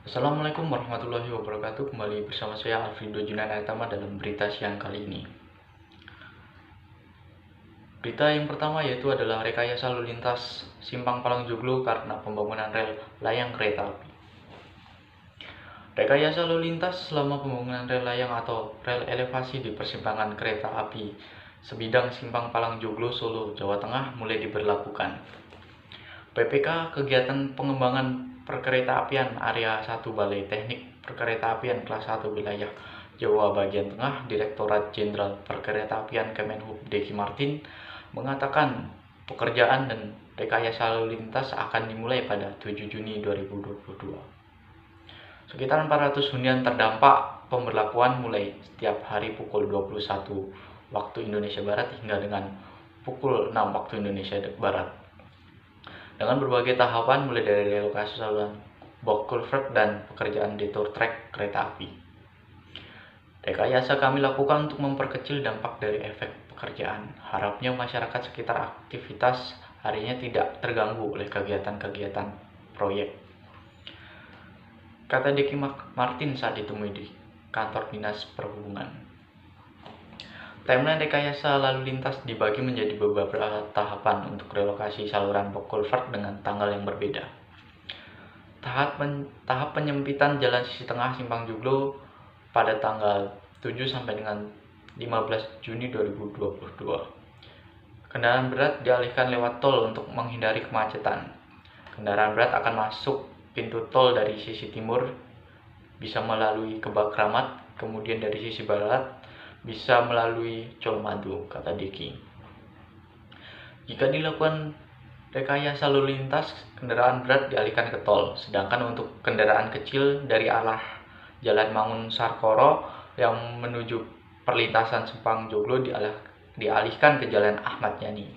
Assalamualaikum warahmatullahi wabarakatuh. Kembali bersama saya Alfrido Junanatama dalam berita siang kali ini. Berita yang pertama yaitu adalah rekayasa lalu lintas Simpang Palang Joglo karena pembangunan rel layang kereta api. Rekayasa lalu lintas selama pembangunan rel layang atau rel elevasi di persimpangan kereta api sebidang Simpang Palang Joglo, Solo, Jawa Tengah mulai diberlakukan. PPK Kegiatan Pengembangan Perkeretaapian Area 1 Balai Teknik Perkeretaapian Kelas 1 Wilayah Jawa Bagian Tengah Direktorat Jenderal Perkeretaapian Kemenhub Deki Martin mengatakan pekerjaan dan rekayasa lalu lintas akan dimulai pada 7 Juni 2022. Sekitar 400 hunian terdampak pemberlakuan mulai setiap hari pukul 21 waktu Indonesia Barat hingga dengan pukul 6 waktu Indonesia Barat. Dengan berbagai tahapan mulai dari relokasi saluran box culvert dan pekerjaan detour track kereta api. Rekayasa kami lakukan untuk memperkecil dampak dari efek pekerjaan. Harapnya masyarakat sekitar aktivitas harinya tidak terganggu oleh kegiatan-kegiatan proyek, kata Deki Martin saat ditemui di kantor Dinas Perhubungan. Timeline rekayasa lalu lintas dibagi menjadi beberapa tahapan untuk relokasi saluran box culvert dengan tanggal yang berbeda. Tahap penyempitan jalan sisi tengah Simpang Joglo pada tanggal 7 sampai dengan 15 Juni 2022. Kendaraan berat dialihkan lewat tol untuk menghindari kemacetan. Kendaraan berat akan masuk pintu tol dari sisi timur, bisa melalui Kebak Kramat, kemudian dari sisi barat bisa melalui Colomadu, kata Deki. Jika dilakukan rekayasa lalu lintas, kendaraan berat dialihkan ke tol, sedangkan untuk kendaraan kecil dari arah Jalan Mangun Sarkoro yang menuju perlintasan Simpang Joglo dialihkan ke Jalan Ahmad Yani.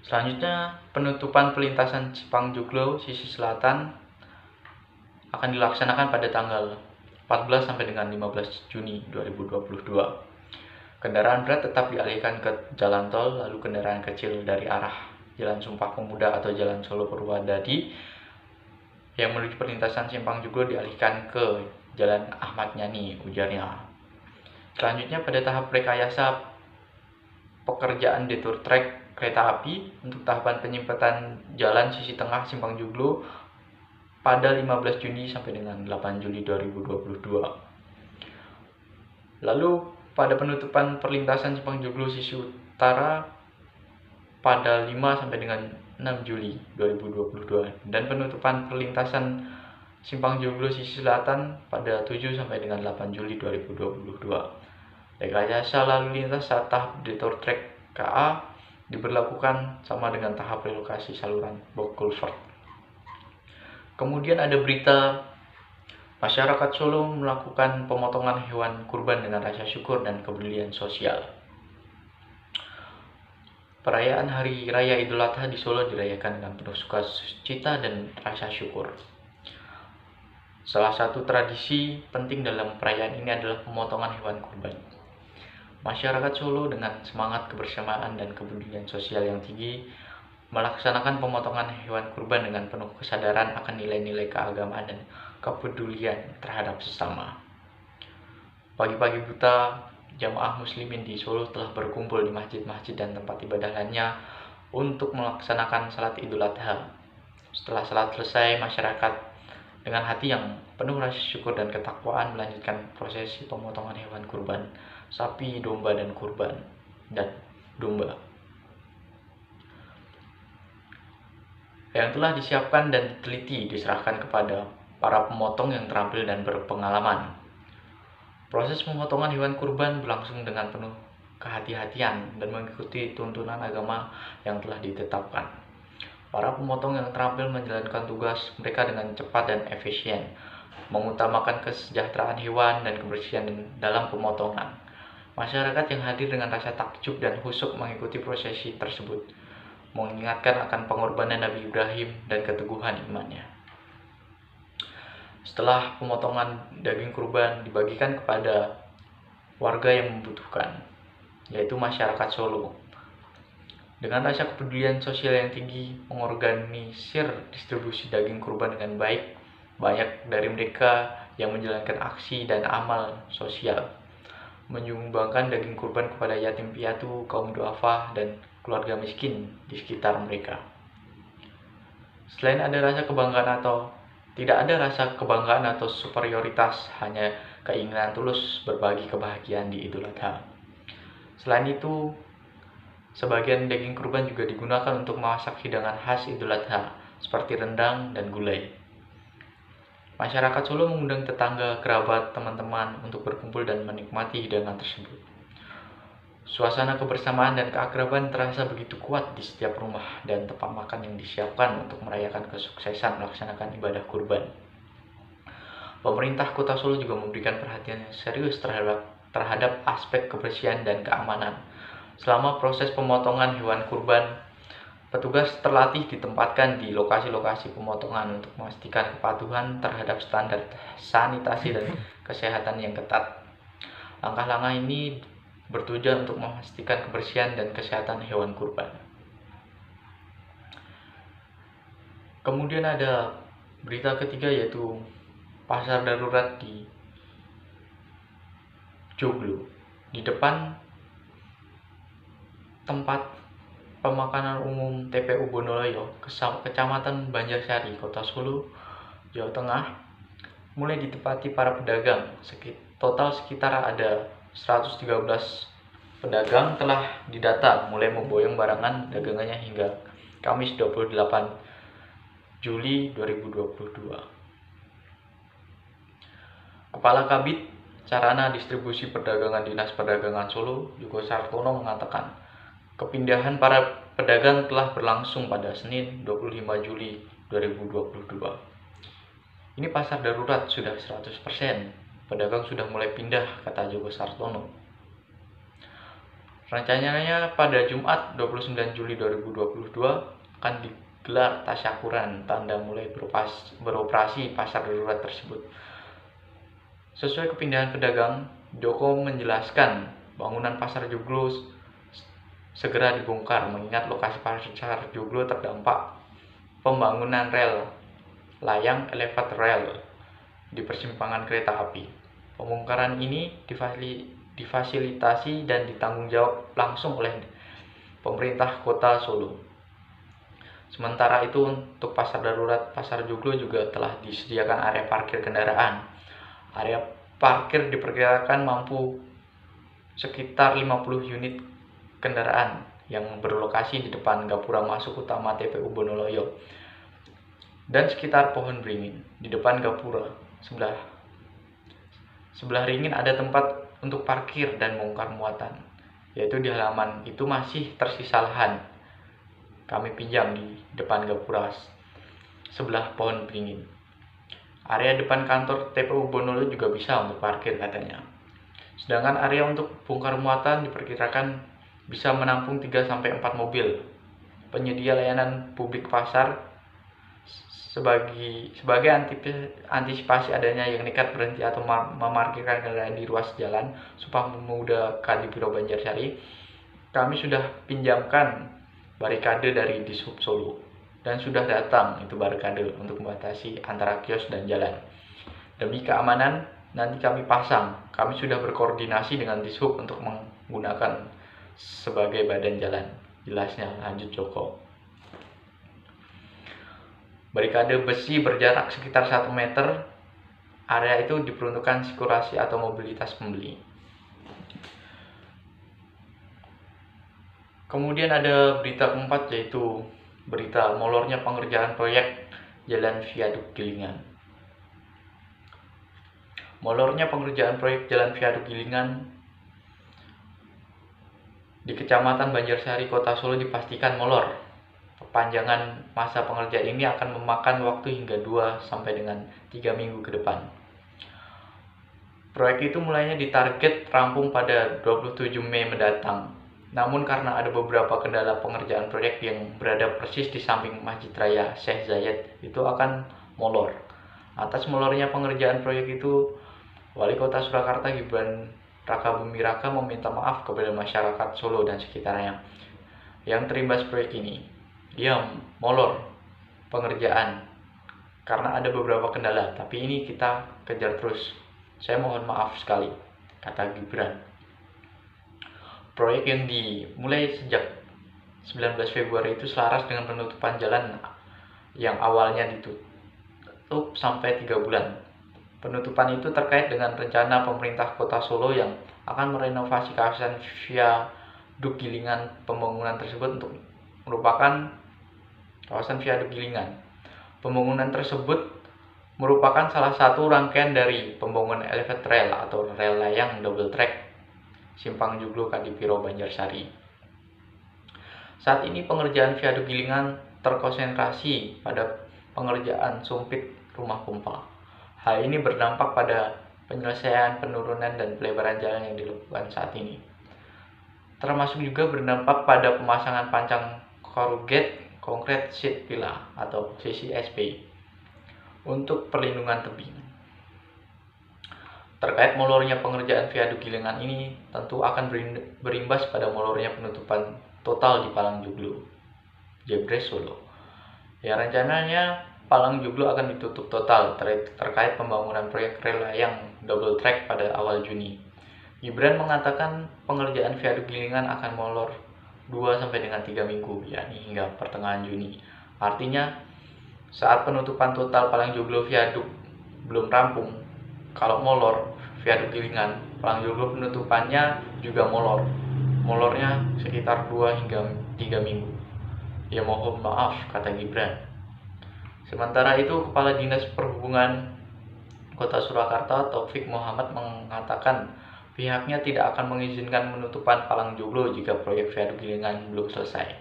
Selanjutnya, penutupan perlintasan Simpang Joglo sisi selatan akan dilaksanakan pada tanggal 14 sampai dengan 15 Juni 2022. Kendaraan berat tetap dialihkan ke jalan tol, lalu kendaraan kecil dari arah Jalan Sumpah Pemuda atau Jalan Solo Purwodadi yang menuju perlintasan Simpang Joglo dialihkan ke Jalan Ahmad Yani, ujarnya. Selanjutnya pada tahap rekayasa pekerjaan detour track kereta api untuk tahapan penyempitan jalan sisi tengah Simpang Joglo pada 15 Juni sampai dengan 8 Juli 2022. Lalu pada penutupan perlintasan Simpang Joglo sisi utara pada 5 sampai dengan 6 Juli 2022 dan penutupan perlintasan Simpang Joglo sisi selatan pada 7 sampai dengan 8 Juli 2022. Rekayasa lalu lintas saat tahap detour track KA diberlakukan sama dengan tahap relokasi saluran box culvert. Kemudian ada berita masyarakat Solo melakukan pemotongan hewan kurban dengan rasa syukur dan kepedulian sosial. Perayaan Hari Raya Idul Adha di Solo dirayakan dengan penuh sukacita dan rasa syukur. Salah satu tradisi penting dalam perayaan ini adalah pemotongan hewan kurban. Masyarakat Solo dengan semangat kebersamaan dan kepedulian sosial yang tinggi melaksanakan pemotongan hewan kurban dengan penuh kesadaran akan nilai-nilai keagamaan dan kepedulian terhadap sesama. Pagi-pagi buta, jamaah muslimin di Solo telah berkumpul di masjid-masjid dan tempat ibadah lainnya untuk melaksanakan salat Idul Adha. Setelah salat selesai, masyarakat dengan hati yang penuh rasa syukur dan ketakwaan melanjutkan prosesi pemotongan hewan kurban, sapi, domba, dan kurban dan domba yang telah disiapkan dan diteliti diserahkan kepada para pemotong yang terampil dan berpengalaman. Proses pemotongan hewan kurban berlangsung dengan penuh kehati-hatian dan mengikuti tuntunan agama yang telah ditetapkan. Para pemotong yang terampil menjalankan tugas mereka dengan cepat dan efisien, mengutamakan kesejahteraan hewan dan kebersihan dalam pemotongan. Masyarakat yang hadir dengan rasa takjub dan khusyuk mengikuti prosesi tersebut, mengingatkan akan pengorbanan Nabi Ibrahim dan keteguhan imannya. Setelah pemotongan daging kurban dibagikan kepada warga yang membutuhkan, yaitu masyarakat Solo. Dengan rasa kepedulian sosial yang tinggi, mengorganisir distribusi daging kurban dengan baik, banyak dari mereka yang menjalankan aksi dan amal sosial, menyumbangkan daging kurban kepada yatim piatu, kaum duafa, dan keluarga miskin di sekitar mereka. Selain ada rasa kebanggaan atau tidak ada rasa kebanggaan atau superioritas, hanya keinginan tulus berbagi kebahagiaan di Idul Adha. Selain itu, sebagian daging kurban juga digunakan untuk memasak hidangan khas Idul Adha seperti rendang dan gulai. Masyarakat Solo mengundang tetangga, kerabat, teman-teman untuk berkumpul dan menikmati hidangan tersebut. Suasana kebersamaan dan keakraban terasa begitu kuat di setiap rumah dan tempat makan yang disiapkan untuk merayakan kesuksesan melaksanakan ibadah kurban. Pemerintah Kota Solo juga memberikan perhatian yang serius terhadap aspek kebersihan dan keamanan. Selama proses pemotongan hewan kurban, petugas terlatih ditempatkan di lokasi-lokasi pemotongan untuk memastikan kepatuhan terhadap standar sanitasi dan kesehatan yang ketat. Langkah-langkah ini bertujuan untuk memastikan kebersihan dan kesehatan hewan kurban. Kemudian ada berita ketiga, yaitu pasar darurat di Joglo. Di depan tempat pemakanan umum TPU Bonoloyo, Kecamatan Banjarsari, Kota Solo, Jawa Tengah, mulai ditempati para pedagang. Total sekitar ada 113 pedagang telah didata mulai memboyong barangan dagangannya hingga Kamis 28 Juli 2022. Kepala Kabid Sarana Distribusi Perdagangan Dinas Perdagangan Solo, Yugo Sartono, mengatakan kepindahan para pedagang telah berlangsung pada Senin 25 Juli 2022. Ini pasar darurat sudah 100%. Pedagang sudah mulai pindah, kata Yugo Sartono. Rencananya pada Jumat 29 Juli 2022 akan digelar tasyakuran tanda mulai beroperasi pasar darurat tersebut. Sesuai kepindahan pedagang, Joko menjelaskan bangunan pasar Joglo segera dibongkar mengingat lokasi pasar Joglo terdampak pembangunan rel layang elevated rail di persimpangan kereta api. Pembongkaran ini difasilitasi dan ditanggung jawab langsung oleh pemerintah Kota Solo. Sementara itu, untuk pasar darurat pasar Joglo juga telah disediakan area parkir kendaraan. Area parkir diperkirakan mampu sekitar 50 unit kendaraan yang berlokasi di depan gapura masuk utama TPU Bonoloyo dan sekitar pohon beringin. Di depan gapura sebelah ringin ada tempat untuk parkir dan bongkar muatan, yaitu di halaman itu masih tersisa lahan. Kami pinjam di depan gapura sebelah pohon beringin. Area depan kantor TPU Bonoloyo juga bisa untuk parkir, katanya. Sedangkan area untuk bongkar muatan diperkirakan bisa menampung 3-4 mobil. Penyedia layanan publik pasar sebagai antisipasi adanya yang nekat berhenti atau memarkirkan kendaraan di ruas jalan Sumpah Pemuda Kadipiro Banjarsari, kami sudah pinjamkan barikade dari Dishub Solo dan sudah datang itu barikade untuk membatasi antara kios dan jalan. Demi keamanan nanti kami pasang. Kami sudah berkoordinasi dengan Dishub untuk menggunakan sebagai badan jalan, jelasnya, lanjut Joko. Barikade besi berjarak sekitar 1 meter. Area itu diperuntukkan sirkulasi atau mobilitas pembeli. Kemudian ada berita keempat, yaitu berita molornya pengerjaan proyek Jalan Viaduk Gilingan. Molornya pengerjaan proyek Jalan Viaduk Gilingan di Kecamatan Banjarsari, Kota Solo dipastikan molor. Perpanjangan masa pengerjaan ini akan memakan waktu hingga 2-3 minggu ke depan. Proyek itu mulainya ditarget rampung pada 27 Mei mendatang. Namun karena ada beberapa kendala pengerjaan proyek yang berada persis di samping Masjid Raya Syekh Zayed, itu akan molor. Atas molornya pengerjaan proyek itu, Wali Kota Surakarta Gibran Rakabumi Raka meminta maaf kepada masyarakat Solo dan sekitarnya yang terimbas proyek ini. Dia molor pengerjaan karena ada beberapa kendala, tapi ini kita kejar terus. Saya mohon maaf sekali, kata Gibran. Proyek yang dimulai sejak 19 Februari itu selaras dengan penutupan jalan yang awalnya ditutup sampai 3 bulan. Penutupan itu terkait dengan rencana pemerintah Kota Solo yang akan merenovasi kawasan Viaduk Gilingan. Pembangunan tersebut merupakan kawasan Viaduk Gilingan. Pembangunan tersebut merupakan salah satu rangkaian dari pembangunan elevated rail atau rel layang double track Simpang Joglo Kadipiro Banjarsari. Saat ini pengerjaan Viaduk Gilingan terkonsentrasi pada pengerjaan sumpit rumah pompa. Hal ini berdampak pada penyelesaian penurunan dan pelebaran jalan yang dilakukan saat ini. Termasuk juga berdampak pada pemasangan pancang corrugated concrete sheet pillar atau CCSP untuk perlindungan tebing. Terkait molornya pengerjaan Viaduk Gilingan ini tentu akan berimbas pada molornya penutupan total di Palang Joglo, Jebres Solo. Ya, rencananya Palang Joglo akan ditutup total terkait pembangunan proyek rel layang double track pada awal Juni. Gibran mengatakan pengerjaan Viaduk Gilingan akan molor 2 sampai dengan 3 minggu, yakni hingga pertengahan Juni. Artinya saat penutupan total Palang Joglo Viaduk belum rampung, kalau molor Viaduk Gilingan, Palang Joglo penutupannya juga molor. Molornya sekitar 2 hingga 3 minggu. Ya mohon maaf, kata Gibran. Sementara itu, Kepala Dinas Perhubungan Kota Surakarta Taufik Muhammad mengatakan pihaknya tidak akan mengizinkan penutupan Palang Joglo jika proyek Viaduk Gilingan belum selesai.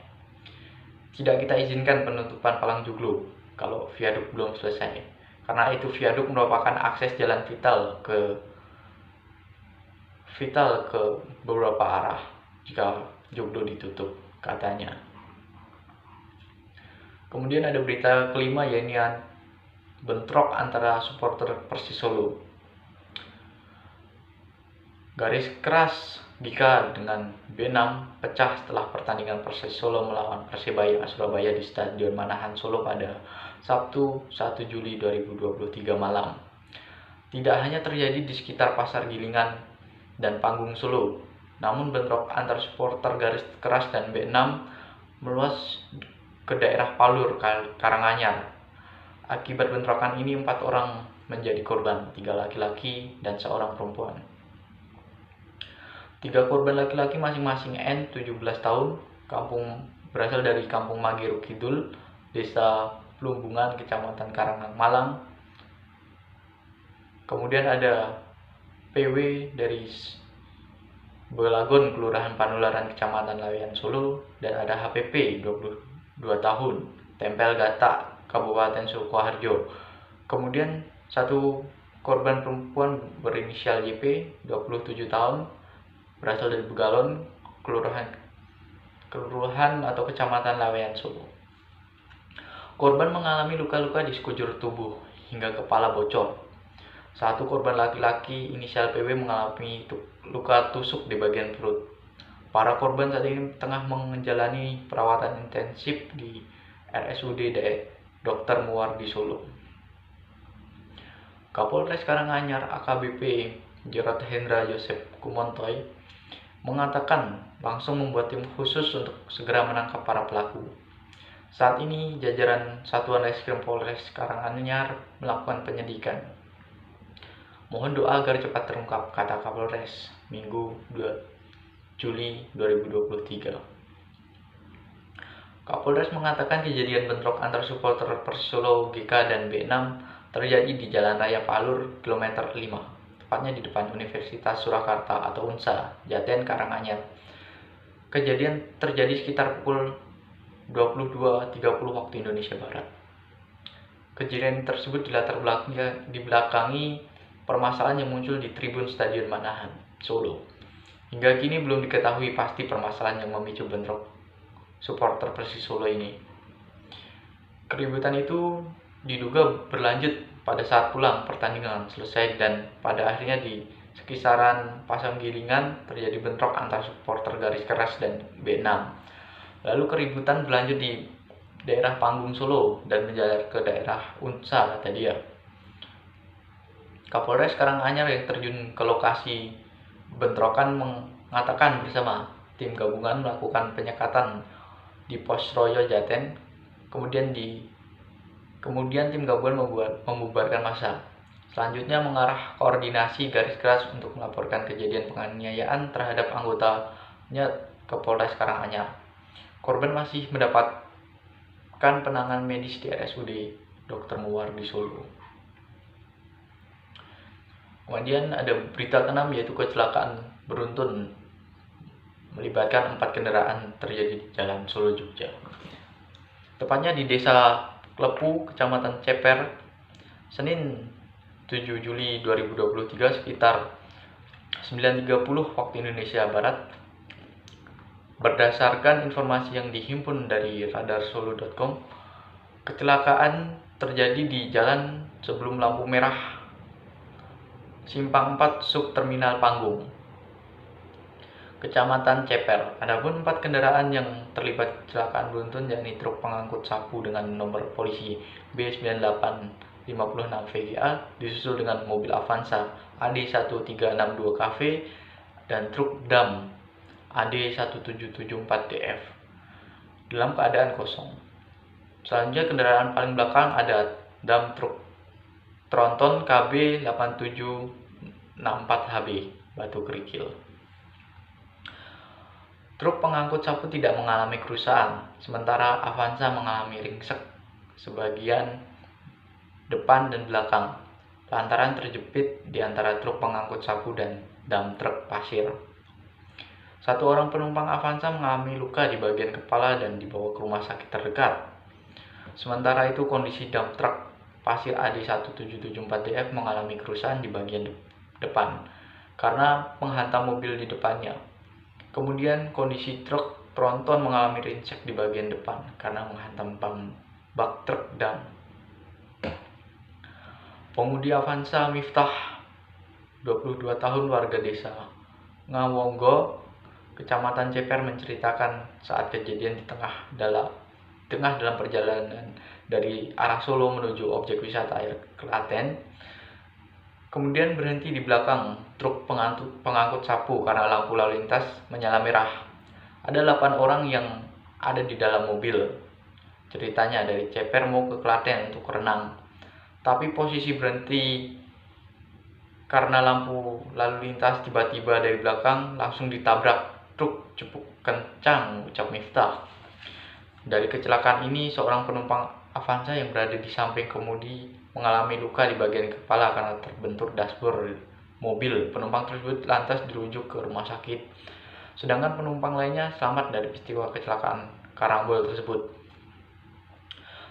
Tidak kita izinkan penutupan Palang Joglo kalau viaduk belum selesai, karena itu viaduk merupakan akses jalan vital ke beberapa arah jika Joglo ditutup, katanya. Kemudian ada berita kelima, yaitu bentrok antara supporter Persis Solo. Garis keras Gika dengan B6 pecah setelah pertandingan Persis Solo melawan Persebaya Surabaya di Stadion Manahan Solo pada Sabtu 1 Juli 2023 malam. Tidak hanya terjadi di sekitar Pasar Gilingan dan Panggung Solo, namun bentrok antar supporter Garis Keras dan B6 meluas ke daerah Palur, Karanganyar. Akibat bentrokan ini 4 orang menjadi korban, 3 laki-laki dan 1 perempuan. 3 korban laki-laki masing-masing N 17 tahun, berasal dari Kampung Magero Kidul, Desa Plumbungan, Kecamatan Karangang, Malang. Kemudian ada PW dari Belagon, Kelurahan Panularan, Kecamatan Laweyan, Solo, dan ada HPP 22 tahun, Tempel Gata, Kabupaten Sukoharjo. Kemudian 1 korban perempuan berinisial YP 27 tahun, berasal dari Begalon, kelurahan atau Kecamatan Laweyan, Solo. Korban mengalami luka-luka di sekujur tubuh hingga kepala bocor. 1 korban laki-laki inisial PW mengalami luka tusuk di bagian perut. Para korban saat ini tengah menjalani perawatan intensif di RSUD Dr. Muwardi Solo. Kapolres Karanganyar AKBP Jarod Hendra Yosep Kumontoy mengatakan langsung membuat tim khusus untuk segera menangkap para pelaku. Saat ini jajaran Satuan Reskrim Polres Karanganyar melakukan penyidikan. Mohon doa agar cepat terungkap, kata Kapolres Minggu 2 Juli 2023. Kapolres mengatakan kejadian bentrok antar supporter Persis Solo GK dan B6 terjadi di Jalan Raya Palur kilometer 5. Tepatnya di depan Universitas Surakarta atau UNSA, Jaten, Karanganyar. Kejadian terjadi sekitar pukul 22.30 waktu Indonesia Barat. Kejadian tersebut dibelakangi permasalahan yang muncul di tribun Stadion Manahan, Solo. Hingga kini belum diketahui pasti permasalahan yang memicu bentrok supporter Persis Solo ini. Keributan itu diduga berlanjut pada saat pulang pertandingan selesai, dan pada akhirnya di sekisaran Pasar Gilingan terjadi bentrok antar supporter Garis Keras dan B6. Lalu keributan berlanjut di daerah Panggung Solo dan menjalar ke daerah Unsa kata dia. Kapolres Karanganyar yang terjun ke lokasi bentrokan mengatakan bersama tim gabungan melakukan penyekatan di Pos Royo Jaten. Kemudian tim gabungan membubarkan massa. Selanjutnya mengarah koordinasi garis keras untuk melaporkan kejadian penganiayaan terhadap anggotanya ke Polres Karanganyar. Korban masih mendapatkan penanganan medis di RSUD Dr. Muwardi Solo. Kemudian ada berita ke-6 yaitu kecelakaan beruntun melibatkan 4 kendaraan terjadi di Jalan Solo Jogja. Tepatnya di Desa Klepu, Kecamatan Ceper, Senin 7 Juli 2023 sekitar 9.30 waktu Indonesia Barat. Berdasarkan informasi yang dihimpun dari radarsolo.com, kecelakaan terjadi di jalan sebelum lampu merah Simpang 4 Subterminal Panggung, Kecamatan Ceper. Adapun 4 kendaraan yang terlibat kecelakaan beruntun yakni truk pengangkut sapu dengan nomor polisi B9856VGA disusul dengan mobil Avanza AD1362KV dan truk dam AD1774DF dalam keadaan kosong. Selanjutnya kendaraan paling belakang ada dam truk tronton KB8764HB Batu Kerikil. Truk pengangkut sapu tidak mengalami kerusakan, sementara Avanza mengalami ringsek sebagian depan dan belakang lantaran terjepit di antara truk pengangkut sapu dan dam truk pasir. 1 orang penumpang Avanza mengalami luka di bagian kepala dan dibawa ke rumah sakit terdekat. Sementara itu kondisi dam truk pasir AD1774DF mengalami kerusakan di bagian depan karena menghantam mobil di depannya. Kemudian kondisi truk tronton mengalami ringsek di bagian depan karena menghantam bak truk dam. Pengemudi Avanza Miftah 22 tahun warga desa Ngawonggo, Kecamatan Ceper menceritakan saat kejadian di tengah dalam perjalanan dari arah Solo menuju objek wisata air Klaten, kemudian berhenti di belakang truk pengangkut sapu karena lampu lalu lintas menyala merah. Ada 8 orang yang ada di dalam mobil. Ceritanya dari Ceper mau ke Klaten untuk renang, tapi posisi berhenti karena lampu lalu lintas tiba-tiba dari belakang langsung ditabrak truk cukup kencang, ucap Miftah. Dari kecelakaan ini, seorang penumpang Avanza yang berada di samping kemudi mengalami luka di bagian kepala karena terbentur dashboard mobil. Penumpang tersebut lantas dirujuk ke rumah sakit, sedangkan penumpang lainnya selamat dari peristiwa kecelakaan karambol tersebut.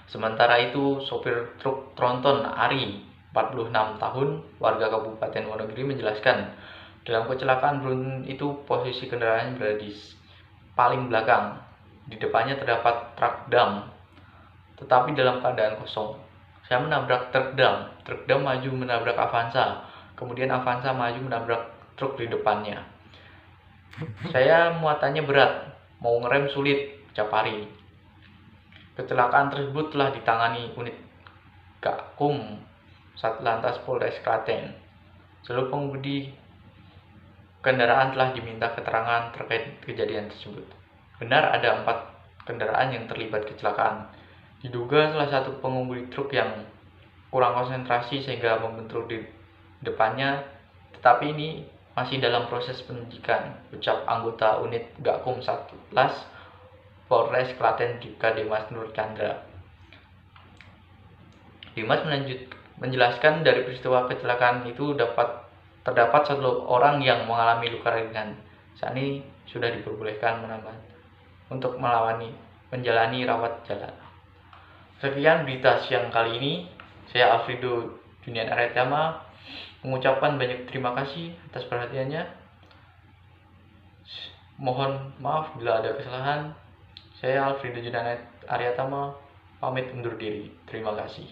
Sementara itu, sopir truk tronton Ari, 46 tahun, warga Kabupaten Wonogiri menjelaskan, dalam kecelakaan beruntun itu posisi kendaraan berada di paling belakang. Di depannya terdapat truk dam, tetapi dalam keadaan kosong. Saya menabrak truk dam maju menabrak Avanza, kemudian Avanza maju menabrak truk di depannya. Saya muatannya berat, mau ngerem sulit, ucap Ari. Kecelakaan tersebut telah ditangani unit Gakum Satlantas Polres Klaten. Seluruh pengemudi kendaraan telah diminta keterangan terkait kejadian tersebut. Benar ada 4 kendaraan yang terlibat kecelakaan. Diduga salah satu pengemudi truk yang kurang konsentrasi sehingga membentur di depannya, tetapi ini masih dalam proses penyidikan, ucap anggota unit Gakum Satlantas Polres Klaten Dimas Nur Chandra. Dimas menjelaskan dari peristiwa kecelakaan itu terdapat 1 orang yang mengalami luka ringan. Saat ini sudah diperbolehkan untuk menjalani rawat jalan. Sekian berita siang kali ini. Saya Alfredo Junian Aryatama mengucapkan banyak terima kasih atas perhatiannya. Mohon maaf bila ada kesalahan. Saya Alfredo Junian Aryatama pamit undur diri. Terima kasih.